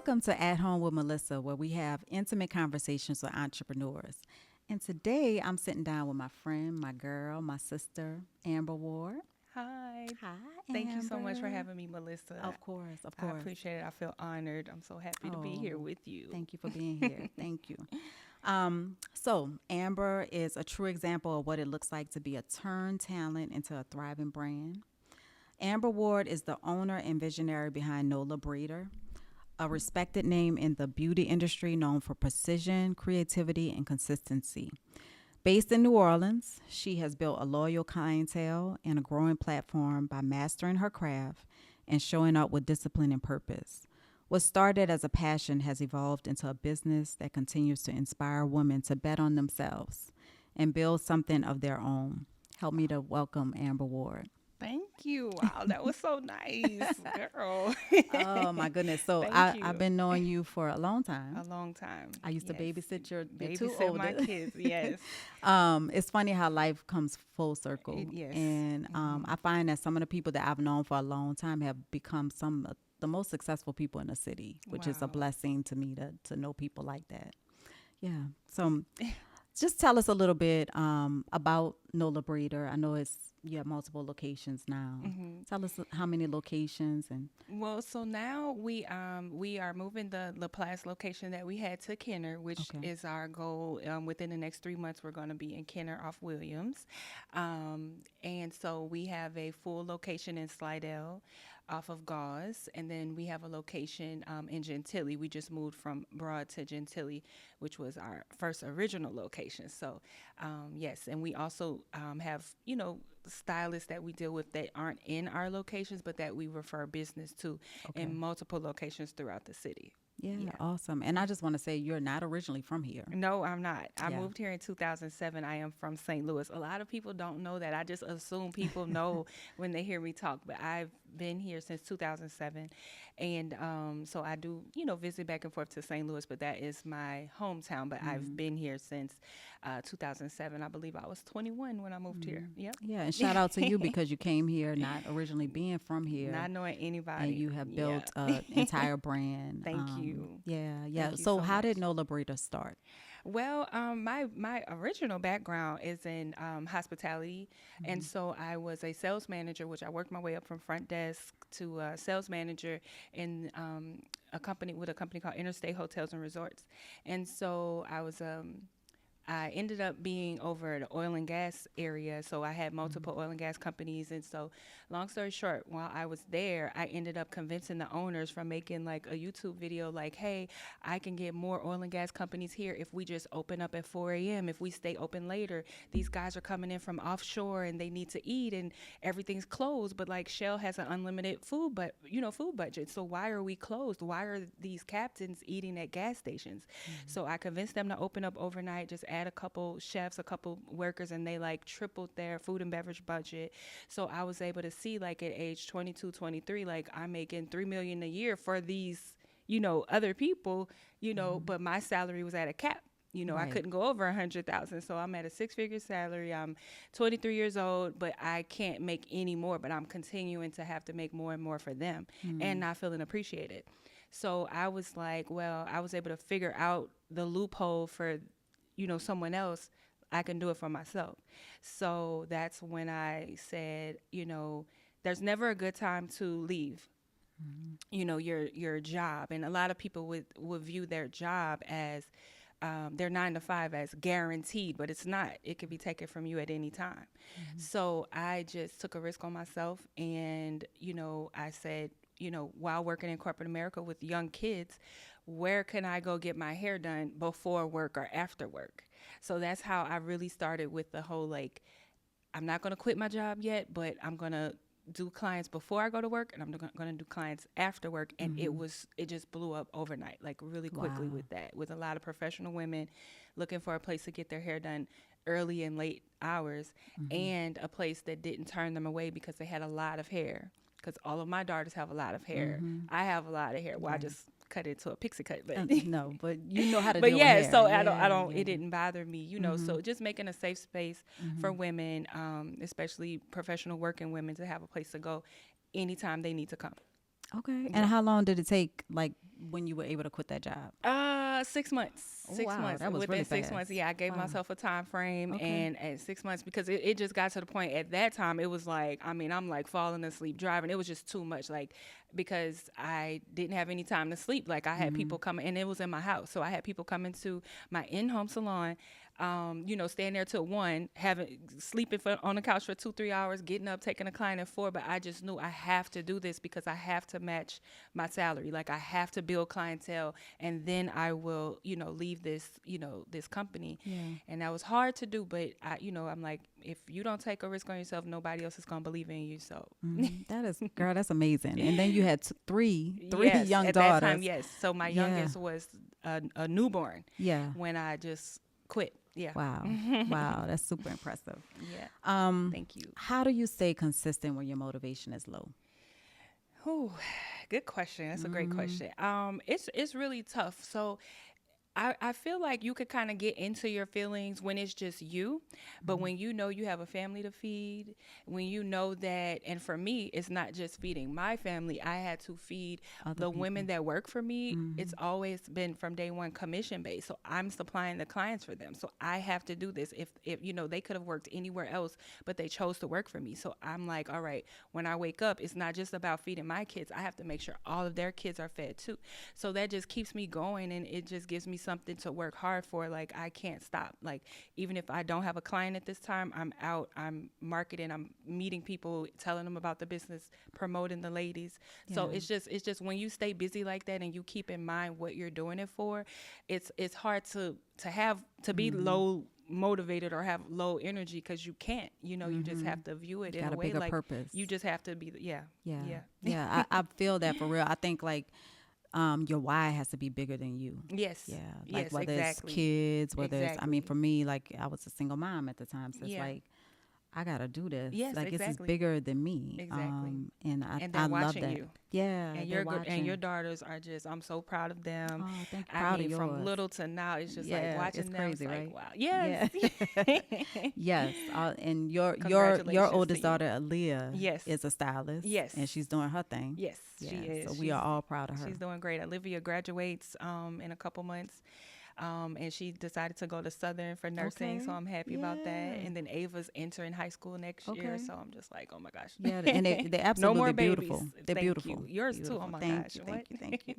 Welcome to At Home with Melissa, where we have intimate conversations with entrepreneurs. And today I'm sitting down with my friend, my girl, my sister, Amber Ward. Hi. Hi, Thank you so much for Amber. having me, Melissa. Of course, of I course. appreciate it. I feel honored. I'm so happy to be Oh, here with you. thank you for being here. Thank you. Amber is a true example of what it looks like to be a turned talent into a thriving brand. Amber Ward is the owner and visionary behind NOLA Braider, a respected name in the beauty industry known for precision, creativity, and consistency. Based in New Orleans, she has built a loyal clientele and a growing platform by mastering her craft and showing up with discipline and purpose. What started as a passion has evolved into a business that continues to inspire women to bet on themselves and build something of their own. Help me to welcome Amber Ward. Thank you. Wow, that was so nice, girl. Oh my goodness. So Thank I've you. been knowing you for a long time. A long time. I used to Yes. babysit your two Babysit my oldest. kids. Yes. It's funny how life comes full circle. Yes. And I find that some of the people that I've known for a long time have become some of the most successful people in the city, which is a Wow. blessing to me to know people like that. Yeah. So just tell us a little bit about NOLA Breeder. I know you have multiple locations now. Tell us how many locations and Well, so now we are moving the Laplace location that we had to Kenner, which okay. is our goal. Within the next 3 months, we're going to be in Kenner off Williams, and so we have a full location in Slidell, off of Gauze, and then we have a location in Gentilly. We just moved from Broad to Gentilly, which was our first original location. So yes, and we also have stylists that we deal with that aren't in our locations, but that we refer business to Okay. in multiple locations throughout the city. Yeah, Yeah. awesome. And I just want to say you're not originally from here. No, I'm not. I Yeah. moved here in 2007. I am from St. Louis. A lot of people don't know that. I just assume people know when they hear me talk, but I've been here since 2007. And so I do, visit back and forth to St. Louis, but that is my hometown. But I've been here since 2007. I believe I was 21 when I moved here. Yep. Yeah, and shout out to you because you came here not originally being from here, Not knowing anybody. and you have Yeah. built an entire brand. Thank you. Yeah, yeah. Thank you So so how did much. NOLA Breeder start? Well, my original background is in hospitality, and so I was a sales manager, which I worked my way up from front desk to sales manager in a company called Interstate Hotels and Resorts, and so I ended up being over the oil and gas area. So I had multiple oil and gas companies. And so, long story short, while I was there, I ended up convincing the owners from making like a YouTube video like, hey, I can get more oil and gas companies here if we just open up at 4 a.m. If we stay open later, these guys are coming in from offshore and they need to eat and everything's closed. But like Shell has an unlimited food budget. So why are we closed? Why are these captains eating at gas stations? So I convinced them to open up overnight, just add a couple chefs, a couple workers, and they like tripled their food and beverage budget. So I was able to see like at age 22, 23, like I'm making $3 million a year for these, other people, but my salary was at a cap. I Right. couldn't go over 100,000. So I'm at a 6-figure salary. I'm 23 years old, but I can't make any more, but I'm continuing to have to make more and more for them and not feeling appreciated. So I was like, well, I was able to figure out the loophole for, someone else. I can do it for myself. So that's when I said, there's never a good time to leave. Your job, and a lot of people would view their job as their 9 to 5 as guaranteed, but it's not. It could be taken from you at any time. So I just took a risk on myself, and I said, while working in corporate America with young kids, where can I go get my hair done before work or after work? So that's how I really started with the whole like, I'm not going to quit my job yet, but I'm going to do clients before I go to work, and I'm going to do clients after work. And it just blew up overnight, like really quickly Wow. with that, with a lot of professional women looking for a place to get their hair done early and late hours, and a place that didn't turn them away because they had a lot of hair. Because all of my daughters have a lot of hair. I have a lot of hair. Well, I Right. just cut it to a pixie cut, but No, but you know how to but deal with yeah, hair. so I Yeah, don't. yeah. It didn't bother me, So just making a safe space for women, especially professional working women, to have a place to go anytime they need to come. Okay. Yeah. And how long did it take, like, when you were able to quit that job? 6 months. Oh, Six wow, months. that was Within really 6 months, fast. yeah, I gave Wow. myself a time frame, Okay. and at 6 months, because it just got to the point at that time, it was like, I mean, I'm like falling asleep driving. It was just too much, like, because I didn't have any time to sleep. Like, I had people coming, and it was in my house, so I had people come into my in-home salon. Staying there till 1, sleeping on the couch for 2-3 hours, getting up, taking a client at 4. But I just knew I have to do this because I have to match my salary. Like, I have to build clientele, and then I will, leave this company. Yeah. And that was hard to do, but I'm like, if you don't take a risk on yourself, nobody else is gonna believe in you. So That is, girl, that's amazing. And then you had three yes, young at daughters. that time, yes. So my Yeah. youngest was a newborn Yeah. when I just quit. Yeah. Wow. Wow. That's super impressive. Yeah. Thank you. How do you stay consistent when your motivation is low? Ooh, good question. That's a great question. It's really tough. So I feel like you could kind of get into your feelings when it's just you, but when you know you have a family to feed, when you know that, and for me, it's not just feeding my family. I had to feed the women that work for me. It's always been from day one commission based. So I'm supplying the clients for them. So I have to do this. If they could have worked anywhere else, but they chose to work for me. So I'm like, all right, when I wake up, it's not just about feeding my kids. I have to make sure all of their kids are fed too. So that just keeps me going, and it just gives me something to work hard for. Like, I can't stop. Like, even if I don't have a client at this time, I'm out, I'm marketing, I'm meeting people, telling them about the business, promoting the ladies. So Yeah. it's just when you stay busy like that and you keep in mind what you're doing it for, it's hard to be low motivated or have low energy, because you can't, you just have to view it in Got a a way bigger like purpose. you just have to be Yeah. yeah. Yeah. I feel that for real. I think, like, your why has to be bigger than you. Yes. Yeah. Like, Yes, whether exactly. it's kids, whether it's, I mean, Exactly. for me, like, I was a single mom at the time. So it's Yeah. like, I got to do this. Yes, Like, this is exactly. bigger than me. Exactly. And And I they're love watching that. you. Yeah. And They're your watching. your daughters are just, I'm so proud of them. Oh, thank you. I Proud mean, of yours. from little to now, it's just like Yeah, watching it's them. crazy, It's like, right? wow. Yes. Yeah. Yes. And your Congratulations to oldest you. daughter, Aaliyah, Yes. is a stylist. Yes. And she's doing her thing. Yes, Yeah. she is. So we are all proud of her. She's doing great. Olivia graduates in a couple months. And she decided to go to Southern for nursing, Okay. so I'm happy about that. Yeah. And then Ava's entering high school next year, Okay. so I'm just like, oh my gosh. Yeah, and they're No absolutely more beautiful. babies. They're Thank beautiful. you. Yours too. Beautiful. Oh my Thank gosh. you, What? thank you.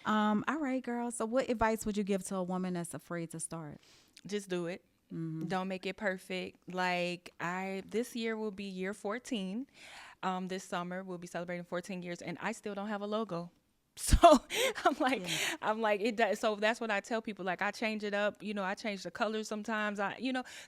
All right, girl. So what advice would you give to a woman that's afraid to start? Just do it. Don't make it perfect. Like, this year will be year 14. This summer we'll be celebrating 14 years, and I still don't have a logo. So I'm like it does. So that's what I tell people. Like, I change it up. I change the colors sometimes.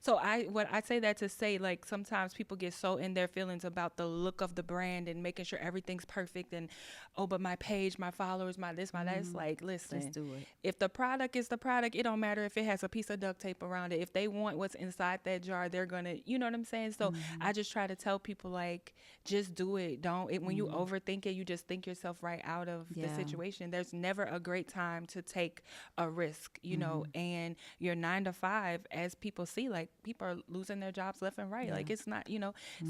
So I say that to say, like, sometimes people get so in their feelings about the look of the brand and making sure everything's perfect, and but my page, my followers, my this, my that. It's like, listen, Just do it. if the product is the product, it don't matter if it has a piece of duct tape around it. If they want what's inside that jar, they're gonna, you know what I'm saying? So I just try to tell people, like, just do it. When you overthink it, you just think yourself right out of the situation. There's never a great time to take a risk, and your 9 to 5, as people see, like, people are losing their jobs left and right. Like, it's not,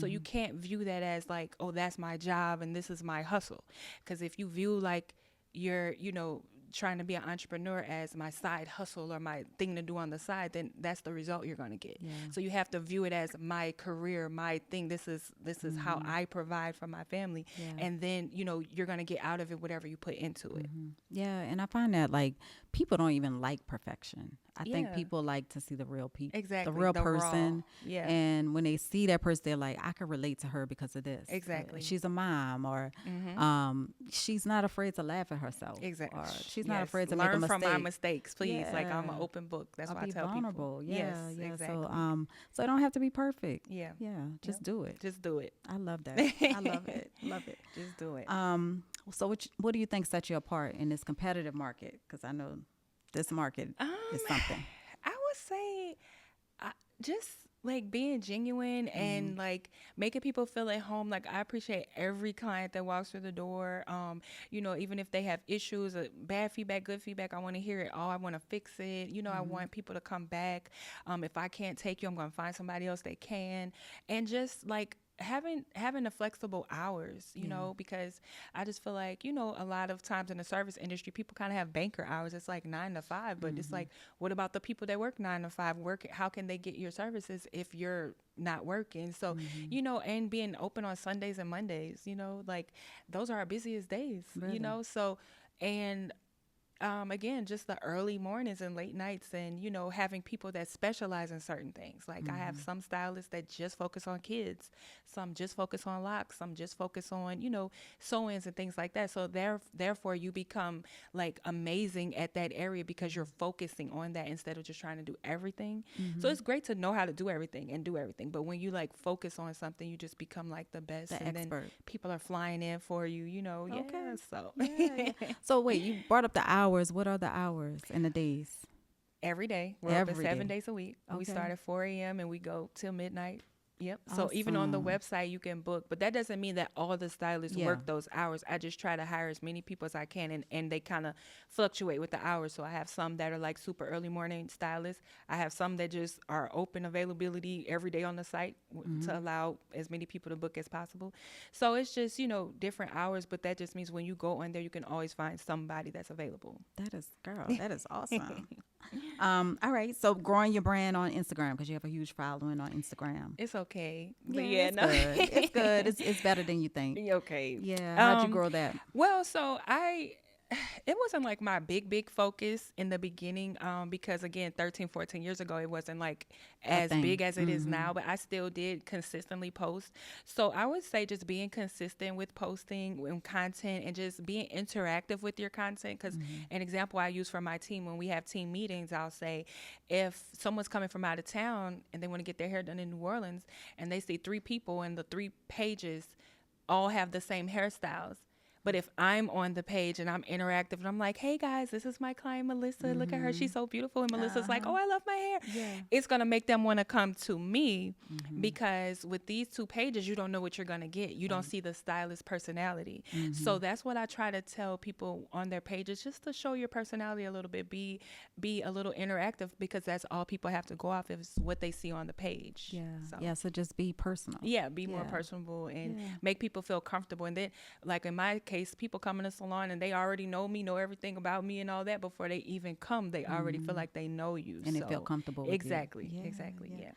so you can't view that as like, oh, that's my job and this is my hustle. Because if you view, like, you're, trying to be an entrepreneur as my side hustle or my thing to do on the side, then that's the result you're going to get. So you have to view it as my career, my thing. This is how I provide for my family. And then, you're going to get out of it whatever you put into it. Yeah, and I find that, like, people don't even like perfection. I think Yeah. people like to see the real people, Exactly, the real the raw. person. Yeah. And when they see that person, they're like, I can relate to her because of this. Exactly. She's a mom, or she's not afraid to laugh at herself. Exactly. Or she's not Yes. afraid to Learn make a mistake. from my mistakes, please. Like, I'm an Yeah. open book. That's Or why I be tell vulnerable. people. Yeah, Yes, yeah. exactly. So it don't have to be perfect. Yeah. Yeah, just do it. Just do it. I love that. I love it. Love it. Just do it. So what do you think sets you apart in this competitive market? Because I know this market is something. I would say just, like, being genuine and, like, making people feel at home. Like, I appreciate every client that walks through the door. Even if they have issues, bad feedback, good feedback, I want to hear it all. I want to fix it. I want people to come back. If I can't take you, I'm going to find somebody else that can. And just, like, having the flexible hours, you know, because I just feel like, you know, a lot of times in the service industry, people kind of have banker hours. It's like 9 to 5, but it's like, what about the people that work 9 to 5? How can they get your services if you're not working? So, you know, and being open on Sundays and Mondays, you know, like those are our busiest days, Really? you know. So, and again, just the early mornings and late nights, and you know, having people that specialize in certain things. Like I have some stylists that just focus on kids, some just focus on locks, some just focus on, you know, sew-ins and things like that. So therefore you become like amazing at that area because you're focusing on that instead of just trying to do everything. So it's great to know how to do everything and do everything, but when you like focus on something, you just become like the best, The and expert. then people are flying in for you, you know. Okay. So Yeah. So wait, you brought up the hours. What are the hours and the days? every day. We're open Every 7 day. days a week. We Okay. start at 4 a.m. and we go till midnight. Yep. So even on the Awesome. website, you can book, but that doesn't mean that all the stylists Yeah. work those hours. I just try to hire as many people as I can, and they kind of fluctuate with the hours. So I have some that are like super early morning stylists. I have some that just are open availability every day on the site to allow as many people to book as possible. So it's just, you know, different hours, but that just means when you go on there, you can always find somebody that's available. That is awesome. All right. So growing your brand on Instagram because you have a huge following on Instagram. It's okay. Yeah, But yeah, it's no. good. It's good. It's better than you think. Okay. Yeah. How'd you grow that? Well, so it wasn't like my big focus in the beginning, because again, 13, 14 years ago, it wasn't like as thing. big as it is now, but I still did consistently post. So I would say just being consistent with posting and content and just being interactive with your content. Because an example I use for my team, when we have team meetings, I'll say, if someone's coming from out of town and they want to get their hair done in New Orleans and they see 3 people and the 3 pages all have the same hairstyles. But if I'm on the page and I'm interactive and I'm like, hey guys, this is my client, Melissa. Look at her. She's so beautiful. And Melissa's like, oh, I love my hair. Yeah. It's going to make them want to come to me because with these 2 pages, you don't know what you're going to get. You don't see the stylist personality. So that's what I try to tell people on their pages, just to show your personality a little bit. Be a little interactive because that's all people have to go off is what they see on the page. Yeah. So. Yeah. So just be personal. Yeah, be more Yeah. personable and Yeah. make people feel comfortable. And then, like in my case, people come in the salon and they already know me, know everything about me and all that before they even come. They already feel like they know you. And they feel comfortable with you. Exactly, Yeah, exactly, yeah.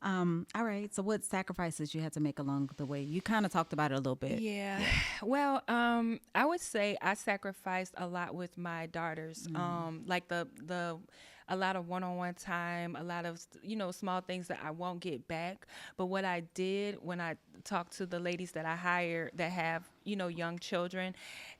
yeah. All right. So what sacrifices you had to make along the way? You kind of talked about it a little bit. Yeah. Well, I would say I sacrificed a lot with my daughters. Like a lot of one-on-one time, a lot of, you know, small things that I won't get back. But what I did when I talked to the ladies that I hire that have, you know, young children,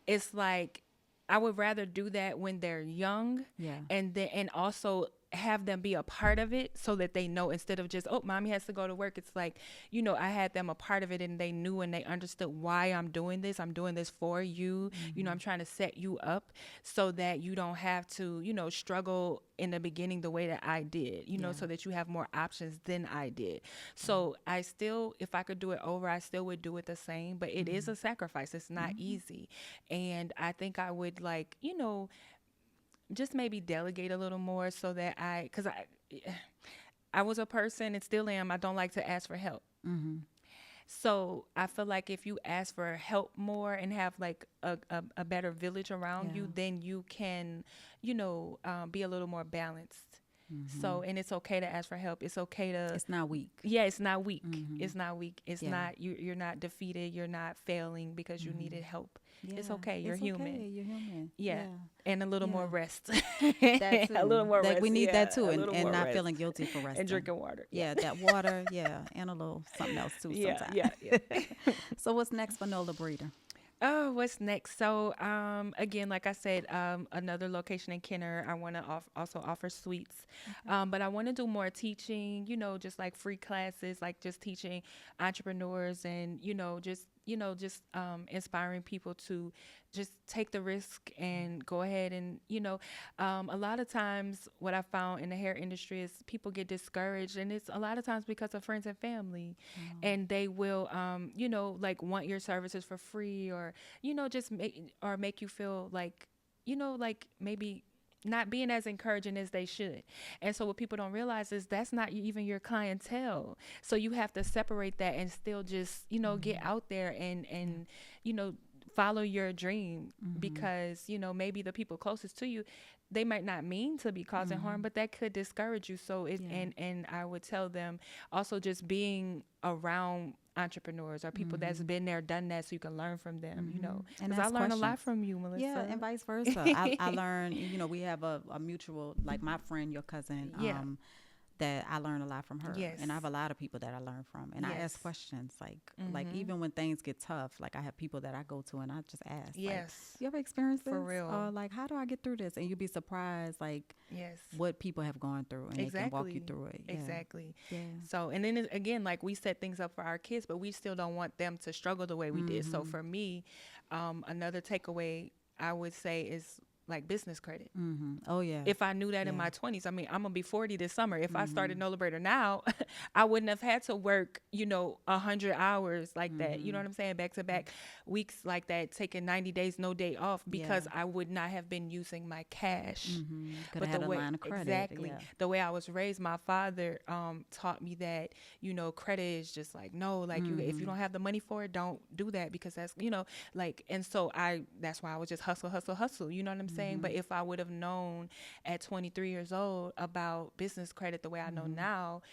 it's like I would rather do that when they're young, Yeah. and also have them be a part of it so that they know, instead of just, oh, mommy has to go to work. It's like, you know, I had them a part of it and they knew and they understood why I'm doing this. I'm doing this for you. You know, I'm trying to set you up so that you don't have to, you know, struggle in the beginning the way that I did, you know, so that you have more options than I did. So I still, if I could do it over, I still would do it the same, but it is a sacrifice. It's not easy. And I think I would, like, you know, just maybe delegate a little more so that because I was a person and still am, I don't like to ask for help. So I feel like if you ask for help more and have like a better village around you, then you can, you know, be a little more balanced. So, and it's okay to ask for help. It's okay to. It's not weak. Yeah, it's not weak. It's not weak. It's not, you're not defeated. You're not failing because you needed help. Yeah. It's okay. You're It's human. Okay. You're human. Yeah. And a little more rest. That too. A little more rest. We need that too. a And little more not rest. feeling guilty for resting. And drinking water. Yeah, that water. Yeah. And a little something else too sometimes. Yeah. So what's next for NOLA Braider? Oh, what's next? So, again, like I said, another location in Kenner. I want to also offer suites, but I want to do more teaching. You know, just like free classes, like just teaching entrepreneurs, and just inspiring people to just take the risk and go ahead and a lot of times what I found in the hair industry is people get discouraged, and it's a lot of times because of friends and family, and they will like want your services for free, or just make you feel like like maybe not being as encouraging as they should. And so what people don't realize is that's not even your clientele. So you have to separate that and still just, get out there and follow your dream, because, maybe the people closest to you, they might not mean to be causing harm, but that could discourage you. So and I would tell them also, just being around entrepreneurs or people that's been there, done that, so you can learn from them, And because I ask learn a lot questions. from you, Melissa. Yeah, and vice versa. I learned, we have a mutual, like my friend, your cousin, Yeah. that I learn a lot from her. Yes. And I have a lot of people that I learn from. And I Yes. ask questions, like even when things get tough, like I have people that I go to and I just ask, like, Yes. you ever experienced this? For real. Or like, how do I get through this? And you'd be surprised, like, Yes. what people have gone through, and they can walk you through it. Yeah. Exactly. Yeah. So, and then again, like, we set things up for our kids, but we still don't want them to struggle the way we did. So for me, another takeaway I would say is like business credit. Oh yeah. If I knew that in my 20s, I mean, I'm gonna be 40 this summer. If I started NOLA Braider now, I wouldn't have had to work, 100 hours like that. You know what I'm saying? Back to back weeks like that, taking 90 days, no day off, because I would not have been using my cash. Could have had a line of credit. Exactly. Yeah. The way I was raised, my father taught me that, credit is just like, no, like if you don't have the money for it, don't do that, because that's, like, and so that's why I was just hustle. You know what I'm saying? But if I would have known at 23 years old about business credit the way I know now,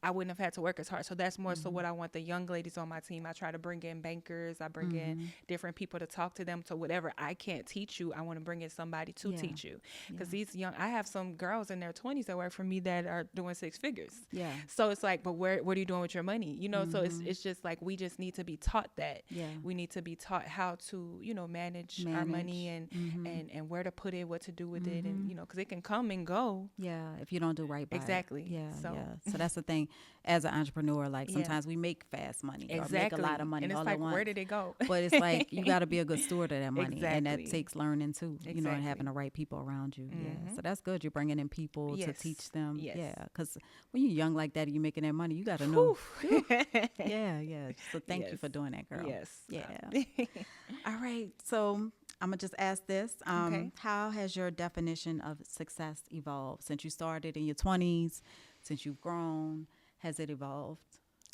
I wouldn't have had to work as hard. So that's more so what I want the young ladies on my team. I try to bring in bankers. I bring in different people to talk to them. So whatever I can't teach you, I want to bring in somebody to teach you. Because I have some girls in their 20s that work for me that are doing six figures. Yeah. So it's like, but what are you doing with your money? So it's just like, we just need to be taught that. Yeah. We need to be taught how to, manage our money and where to put it, what to do with it. And, because it can come and go. Yeah, if you don't do right by Exactly. it. Yeah, So- yeah. So that's the thing. As an entrepreneur, like sometimes we make fast money or make a lot of money And it's all like, at once. where did it go? But it's like you got to be a good steward of that money, and that Exactly. takes learning too. And Exactly. having the right people around you. Yeah, so that's good. You're bringing in people to Yes. teach them. Yes. Yeah, because when you're young like that, and you're making that money. You got to know. Yeah. So thank you Yes. for doing that, girl. Yes. Yeah. All right. So I'm gonna just ask this. Okay. How has your definition of success evolved since you started in your 20s? Since you've grown, has it evolved?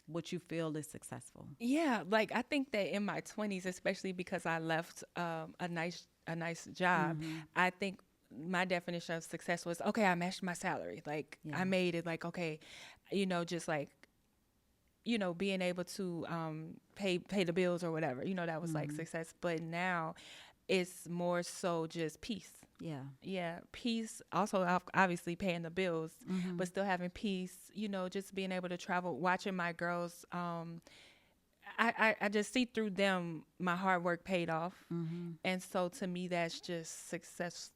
What you feel is successful? Yeah, like I think that in my 20s, especially because I left a nice job, I think my definition of success was, okay, I matched my salary. Like I made it, like, okay, just like, being able to pay the bills or whatever, that was like success. But now it's more so just peace. Yeah, peace. Also, obviously paying the bills, but still having peace. Just being able to travel, watching my girls. I just see through them my hard work paid off, and so to me that's just success.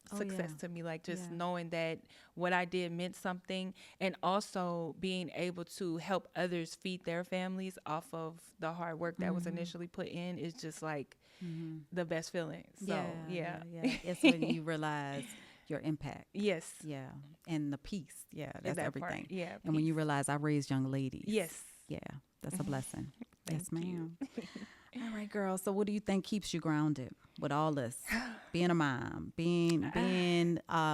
To me, like just knowing that what I did meant something, and also being able to help others feed their families off of the hard work that was initially put in is just like the best feeling. So yeah. It's when you realize your impact. Yes. Yeah, and the peace. Yeah, that's that everything. part. Yeah, and when you realize I raised young ladies. Yes. Yeah, that's a blessing. Yes, Thank you. ma'am. All right, girl. So, what do you think keeps you grounded with all this? Being a mom, being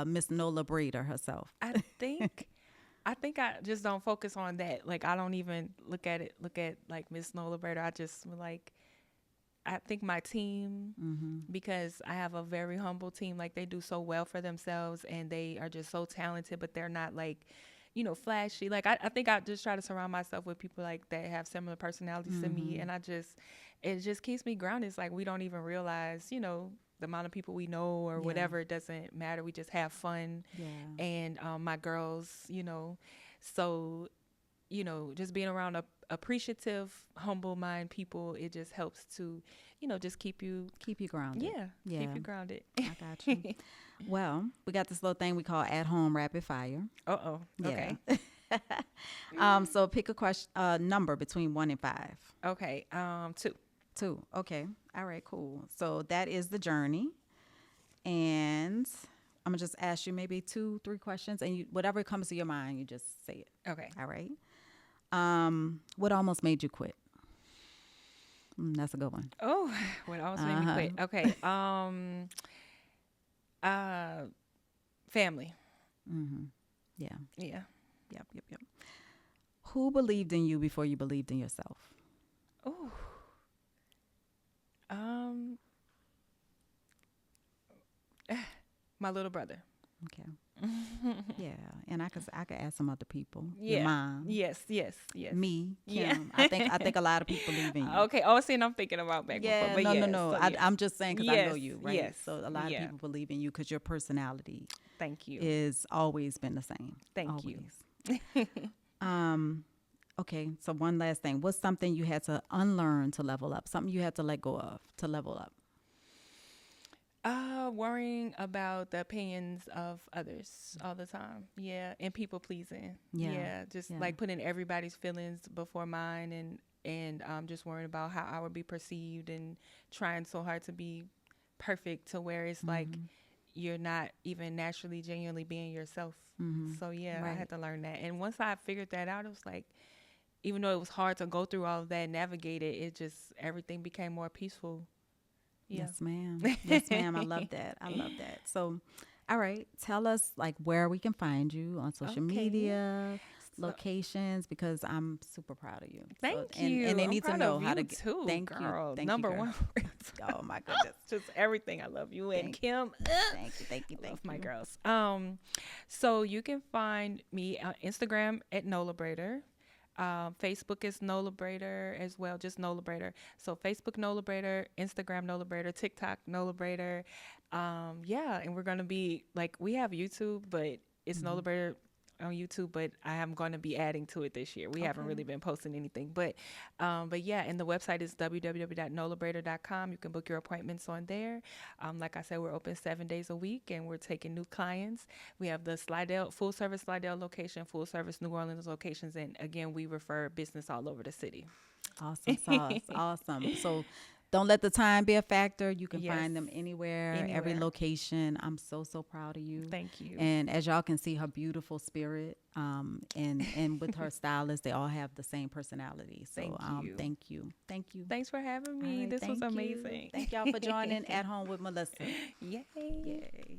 Miss NOLA Braider herself. I think I just don't focus on that. Like I don't even look at like Miss NOLA Braider. I just like, I think my team, because I have a very humble team. Like they do so well for themselves, and they are just so talented, but they're not like, flashy. Like I think I just try to surround myself with people like that have similar personalities to me, and it just keeps me grounded. It's like we don't even realize, the amount of people we know or whatever. It doesn't matter. We just have fun. Yeah. And my girls, so, just being around appreciative, humble mind people, it just helps to, just keep you grounded. Yeah. Keep you grounded. I got you. Well, we got this little thing we call at home rapid fire. Okay. So pick a question, number between 1 and 5. Okay. 2. 2. Okay. All right, cool. So that is the journey. And I'm gonna just ask you maybe 2, 3 questions, and whatever comes to your mind, you just say it. Okay. All right. What almost made you quit? That's a good one. Oh, what almost made me quit. Okay. Family. Yeah. Yeah. Yep. Who believed in you before you believed in yourself? Ooh. Um, my little brother. Okay. Yeah, and I could add some other people. Your Yeah. mom, Yes. me, Yeah. Kim. I think a lot of people believe in you. Okay. Oh, see, and I'm thinking about back before, Yeah, but no, no, yeah. no. So yeah. I'm just saying because I know Yes. you, right? Yes. So a lot of Yeah. people believe in you because your personality Thank you. is always been the same. Thank you. Always. Okay. So one last thing. What's something you had to unlearn to level up? Something you had to let go of to level up? Worrying about the opinions of others all the time. Yeah, and people pleasing. Yeah, just Yeah. like putting everybody's feelings before mine, and just worrying about how I would be perceived, and trying so hard to be perfect to where it's like you're not even naturally, genuinely being yourself. So yeah, I Right. had to learn that. And once I figured that out, it was like, even though it was hard to go through all of that, navigate it, it just everything became more peaceful. Yeah. Yes, ma'am. Yes, ma'am. I love that. I love that. So, all right. Tell us like where we can find you on social Okay. media, So, locations, because I'm super proud of you. thank And you. they I'm need to proud know of how to you too, thank girl. you. Thank Number you, girl. one. Oh my goodness. Just everything. I love you and Thank- Kim. Thank you. Thank you. I Thank love you. my girls. So you can find me on Instagram at NOLA Braider. Facebook is NOLA Braider as well, just NOLA Braider. So Facebook NOLA Braider, Instagram NOLA Braider, TikTok NOLA Braider. Yeah, and we're gonna be like, we have YouTube, but it's NOLA Braider on YouTube, but I am going to be adding to it this year. We haven't really been posting anything, but yeah, and the website is www.nolabraider.com. You can book your appointments on there. Like I said, we're open 7 days a week, and we're taking new clients. We have the Slidell full service Slidell location, full service New Orleans locations, and again, we refer business all over the city. Awesome sauce. Awesome. So don't let the time be a factor. You can Yes. find them anywhere, every Anywhere. location. I'm so proud of you. Thank you. And as y'all can see, her beautiful spirit, and with her stylist, they all have the same personality. So Thank you. thank you. Thank you. Thanks for having All me. right, This was thank you. amazing. Thank y'all for joining At Home with Melissa. Yay. Yay.